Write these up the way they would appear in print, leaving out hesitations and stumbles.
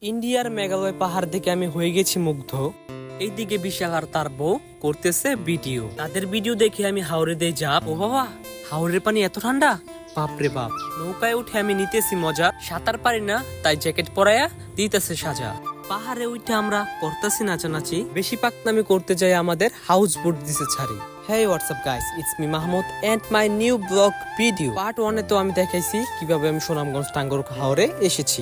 ইন্ডিয়ার মেঘালয় পাহাড় দেখে আমি হয়ে গেছি মুগ্ধ। এইদিকে বিশাল আর তার বউ করতেছে ভিডিও। তাদের ভিডিও দেখে আমি হাওরে দিয়ে যাব। ও বাবা, হাওরের পানি এত ঠান্ডা, বাপরে বাপ। নৌকায় উঠে আমি নিতেছি মজা। সাঁতার পারি না, তাই জ্যাকেট পরায়া দিতেছে সাজা। পাহাড়ে উঠে আমরা করতেছি নাচানাচি। বেশি পাকনামি করতে যাই আমাদের হাউস বোট দিছে ছাড়ি। Hey, what's up guys? It's me Mahmoud and my new vlog video. Part 1 এ তো আমি দেখাইছি কিভাবে আমি সুনামগঞ্জ টাঙ্গর হাওরে এসেছি।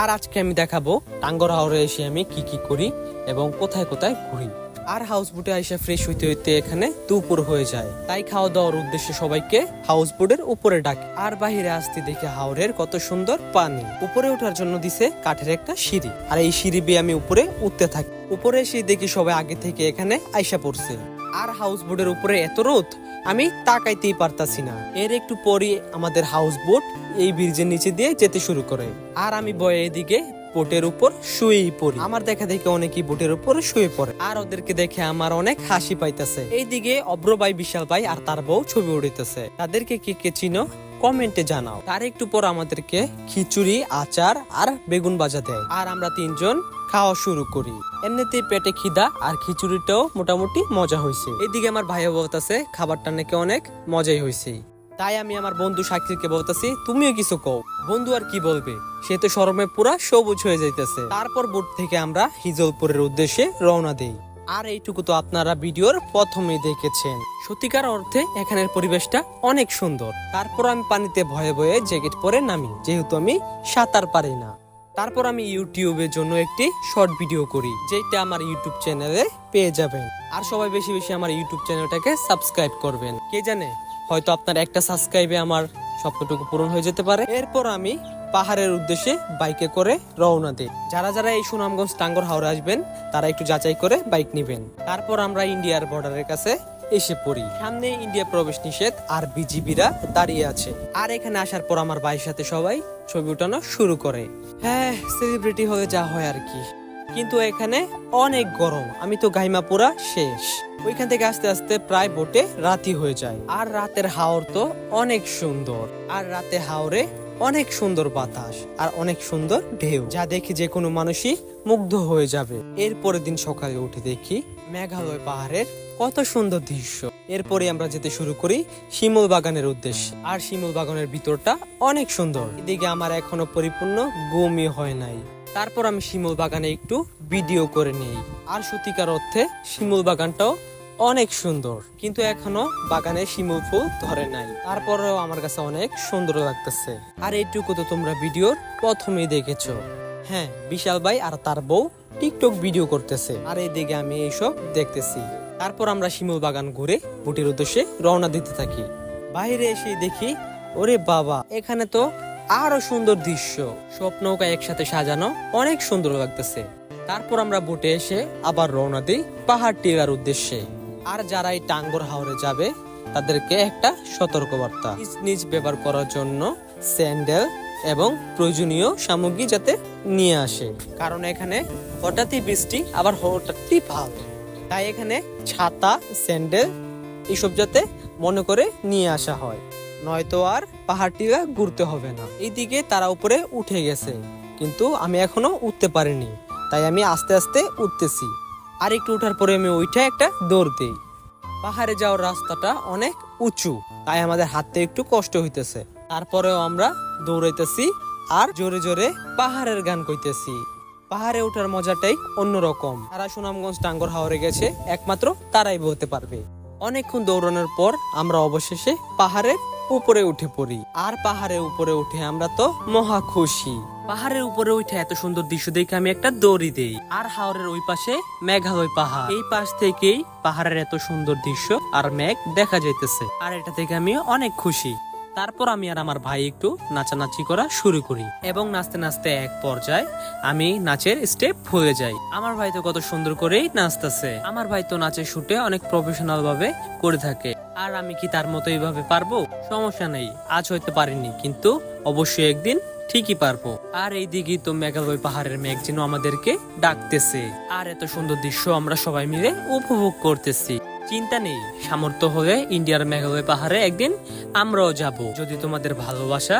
আর আজকে আমি দেখাবো টাঙ্গর হাওরে এসে আমি কি কি করি এবং কোথায় কোথায় ঘুরি। আর হাউস বোটে এসে ফ্রেশ হইতে হইতে এখানে দুপুর হয়ে যায়, তাই খাওয়া দাওয়ার উদ্দেশ্যে সবাইকে হাউস বোটের উপরে ডাকি। আর বাহিরে আসতে দেখে হাওরের কত সুন্দর পানি। উপরে ওঠার জন্য দিছে কাঠের একটা সিঁড়ি, আর এই সিঁড়ি বেয়ে আমি উপরে উঠতে থাকি। উপরে এসে দেখি সবাই আগে থেকে এখানে আইসা পড়ছে। আর হাউস বোটের উপরে এত রোদ, আমি তাকাইতেই পারতাছি না। এর একটু পরই আমাদের হাউস বোট এই ব্রিজের নিচে দিয়ে যেতে শুরু করে। আর আমি বয়ে এদিকে বোটের উপর শুয়েই পড়ি। আমার দেখা দেখে অনেকেই বোটের উপর শুয়ে পড়ে, আর ওদেরকে দেখে আমার অনেক হাসি পাইতেছে। এইদিকে অব্র ভাই, বিশাল ভাই আর তার বউ ছবি উড়িতেছে। তাদেরকে কে কে চিনো কমেন্টে জানাও। তার একটু পর আমাদেরকে খিচুড়ি, আচার আর বেগুন ভাজা দেয়, আর আমরা তিনজন খাওয়া শুরু করি। এমনিতেই পেটে খিদা, আর খিচুড়িটাও মোটামুটি মজা হয়েছে। এইদিকে আমার ভাইও বলতেছে খাবারটা নাকি অনেক মজাই হয়েছে। তাই আমি আমার বন্ধু শাকিলকে বলতেছি তুমিও কিছু কও। বন্ধু আর কি বলবে, সে তো শরমে পুরা সবুজ হয়ে যাইতেছে। তারপর বোট থেকে আমরা হিজলপুরের উদ্দেশ্যে রওনা দেই। আর এইটুকু তো আপনারা ভিডিওর প্রথমেই দেখেছেন। সত্যিকার অর্থে এখানের পরিবেশটা অনেক সুন্দর। তারপর আমি পানিতে ভয়ে ভয়ে জ্যাকেট পরে নামি, যেহেতু আমি সাঁতার পারি না। তারপর আমি ইউটিউবের জন্য একটি শর্ট ভিডিও করি, যেটা আমার ইউটিউব চ্যানেলে পেয়ে যাবেন। আর সবাই বেশি বেশি আমার ইউটিউব চ্যানেলটাকে সাবস্ক্রাইব করবেন। কে জানে, হয়তো আপনার একটা সাবস্ক্রাইবে আমার স্বপ্নটুকু পূরণ হয়ে যেতে পারে। এরপর আমি পাহাড়ের উদ্দেশ্যে বাইকে করে রওনা দিই। যারা যারা এই সুনামগঞ্জ টাঙ্গর হাওরে আসবেন, তারা একটু যাচাই করে বাইক নিবেন। তারপর আমরা ইন্ডিয়ার বর্ডারের কাছে এসে পড়ি। সামনে ইন্ডিয়া প্রবেশ নিষেধ, আর বিজিবিরা দাঁড়িয়ে আছে। আর এখানে আসার পর আমার ভাইয়ের সাথে সবাই ছবি উঠানো শুরু করে। হ্যাঁ, সেলিব্রিটি হলে যা হয় আর কি। কিন্তু এখানে অনেক গরম, আমি তো গাইমা পুরা শেষ। ওইখান থেকে আস্তে আস্তে প্রায় বোটে রাতি হয়ে যায়। আর রাতের হাওর তো অনেক সুন্দর। আর রাতে হাওরে অনেক সুন্দর বাতাস আর অনেক সুন্দর ঢেউ, যা দেখে যে কোনো মানুষই মুগ্ধ হয়ে যাবে। এরপরের দিন সকালে উঠে দেখি মেঘালয় পাহাড়ের কত সুন্দর দৃশ্য। এরপরে আমরা যেতে শুরু করি শিমুল বাগানের উদ্দেশ্যে। আর শিমুল বাগানের ভিতরটা অনেক সুন্দর। এদিকে আমার এখনো পরিপূর্ণ ঘুমই হয় নাই। তারপর আমি শিমুল বাগানে একটু ভিডিও করে নেই। আর সত্যিকার অর্থে শিমুল বাগানটাও অনেক সুন্দর, কিন্তু এখনো বাগানে শিমুল ফুল ধরে নাই। তারপরেও আমার কাছে অনেক সুন্দর লাগতেছে। আর এইটুকু তো তোমরা ভিডিওর প্রথমেই দেখেছো। হ্যাঁ, বিশাল ভাই আর তার বউ টিকটক ভিডিও করতেছে, আর এইদিকে আমি এইসব দেখতেছি। তারপর আমরা শিমুল বাগান ঘুরে বুটির উদ্দেশ্যে রওনা দিতে থাকি। বাইরে এসে দেখি, ওরে বাবা, এখানে তো আরো সুন্দর দৃশ্য। সব নৌকা একসাথে সাজানো, অনেক সুন্দর লাগতেছে। তারপর আমরা বোটে এসে আবার রওনা দিই পাহাড় টিলার উদ্দেশ্যে। আর যারা এই টাঙ্গর হাওরে যাবে, তাদেরকে একটা সতর্কবার্তা, নিজ ব্যবহার করার জন্য স্যান্ডেল এবং প্রয়োজনীয় সামগ্রী যাতে নিয়ে আসে। কারণ এখানে হঠাৎই বৃষ্টি, আবার হঠাৎই ভাব, তাই এখানে ছাতা, স্যান্ডেল এসব যাতে মনে করে নিয়ে আসা হয়, নয়তো আর পাহাড়টিরা ঘুরতে হবে না। এইদিকে তারা উপরে উঠে গেছে, কিন্তু আমি এখনো উঠতে পারিনি, তাই আমি আস্তে আস্তে উঠতেছি। আর একটু উঠার পরে আমি ওইটা একটা দৌড় দিই। পাহাড়ে যাওয়ার রাস্তাটা অনেক উঁচু, তাই আমাদের হাঁটতে একটু কষ্ট হইতেছে। তারপরেও আমরা দৌড়াইতেছি আর জোরে জোরে পাহাড়ের গান কইতেছি। পাহাড়ে ওঠার মজাটাই অন্যরকম। তারা সুনামগঞ্জ টাঙ্গর হাওরে গেছে, একমাত্র তারাই বলতে পারবে। অনেকক্ষণ দৌড়ানোর পর আমরা অবশেষে পাহাড়ের উপরে উঠে পড়ি। আর পাহাড়ের উপরে উঠে আমরা তো মহা খুশি। পাহাড়ের উপরে উঠে এত সুন্দর দৃশ্য দেখে আমি একটা দৌড়ি দেই। আর হাওরের ওই পাশে মেঘালয় পাহাড়, এই পাশ থেকেই পাহাড়ের এত সুন্দর দৃশ্য আর মেঘ দেখা যাইতেছে। আর এটা থেকে আমি অনেক খুশি। তারপর আমি আর আমার ভাই একটু নাচানাচি করা শুরু করি, এবং নাচতে নাচতে এক পর্যায়ে আমি নাচের স্টেপ ভুলে যাই। আমার ভাই তো কত সুন্দর করেই নাচতেছে। আমার ভাই তো নাচের শুটে অনেক প্রফেশনাল ভাবে করে থাকে। আর আমি কি তার মতো এইভাবে পারবো? সমস্যা নেই, আজ হইতে পারিনি, কিন্তু অবশ্যই একদিন ঠিকই পারবো। আর এই দিকে তো মেঘালয় পাহাড়ের মেঘ যেন আমাদেরকে ডাকতেছে। আর এত সুন্দর দৃশ্য আমরা সবাই মিলে উপভোগ করতেছি। চিন্তা নেই, সামর্থ্য হলে ইন্ডিয়ার মেঘালয় পাহাড়ে একদিন আমরাও যাব, যদি তোমাদের ভালোবাসা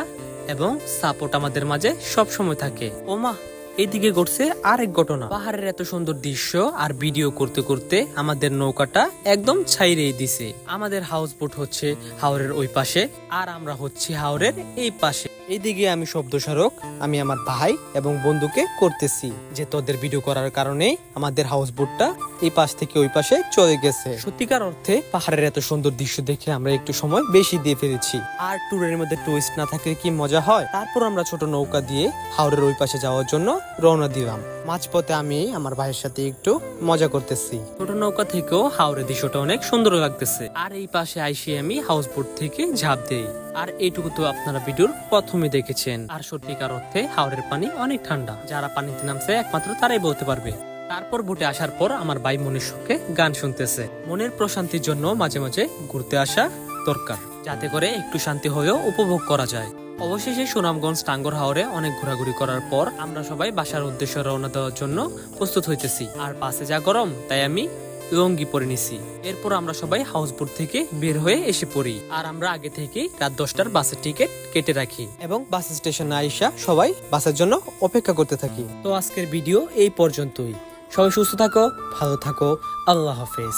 এবং সাপোর্ট আমাদের মাঝে সব সময় থাকে। ওমা, এইদিকে ঘটছে আরেক ঘটনা। পাহাড়ের এত সুন্দর দৃশ্য আর ভিডিও করতে করতে আমাদের নৌকাটা একদম ছাইরেই দিছে। আমাদের হাউস বোট হচ্ছে হাওরের ওই পাশে, আর আমরা হচ্ছে হাওরের এই পাশে। এইদিকে আমি শব্দস্মারক আমি আমার ভাই এবং বন্ধুকে করতেছি যে তোদের ভিডিও করার কারণে আমাদের হাউস বোটটা এই পাশ থেকে ওই পাশে চলে গেছে। সত্যিকার অর্থে পাহাড়ের এত সুন্দর দৃশ্য দেখে আমরা একটু সময় বেশি দিয়ে ফেলেছি। আর ট্যুরের মধ্যে টুইস্ট না থাকলে কি মজা হয়। তারপর আমরা ছোট নৌকা দিয়ে হাওরের ওই পাশে যাওয়ার জন্য রওনা দিলাম। মাঝপথে আমি আমার ভাইয়ের সাথে একটু মজা করতেছি। ছোট নৌকা থেকেও হাওরের দৃশ্যটা অনেক সুন্দর লাগতেছে। আর এই পাশে আইসে আমি হাউস বোট থেকে ঝাঁপ দেই। আর এইটুকু তো আপনারা ভিডিওর প্রথমে দেখেছেন। আর সত্যিকার অর্থে হাওরের পানি অনেক ঠান্ডা, যারা পানিতে নামছে একমাত্র তারাই বলতে পারবে। তারপর বুটে আসার পর আমার ভাই মনের সুখে গান শুনতেছে। মনের প্রশান্তির জন্য মাঝে মাঝে ঘুরতে আসা দরকার, যাতে করে একটু শান্তি হয়েও উপভোগ করা যায়। অবশেষে সুনামগঞ্জ টাঙ্গর হাওরে অনেক ঘোরাঘুরি করার পর আমরা সবাই বাসার উদ্দেশ্যে রওনা দেওয়ার জন্য প্রস্তুত হইতেছি। আর পাশে যা গরম, তাই আমি লুঙ্গি পরে নিছি। এরপর আমরা সবাই হাউসবোট থেকে বের হয়ে এসে পড়ি। আর আমরা আগে থেকে রাত 10টার বাসের টিকিট কেটে রাখি এবং বাস স্টেশনে আইসা সবাই বাসের জন্য অপেক্ষা করতে থাকি। তো আজকের ভিডিও এই পর্যন্তই। সবাই সুস্থ থাকো, ভালো থাকো, আল্লাহ হাফেজ।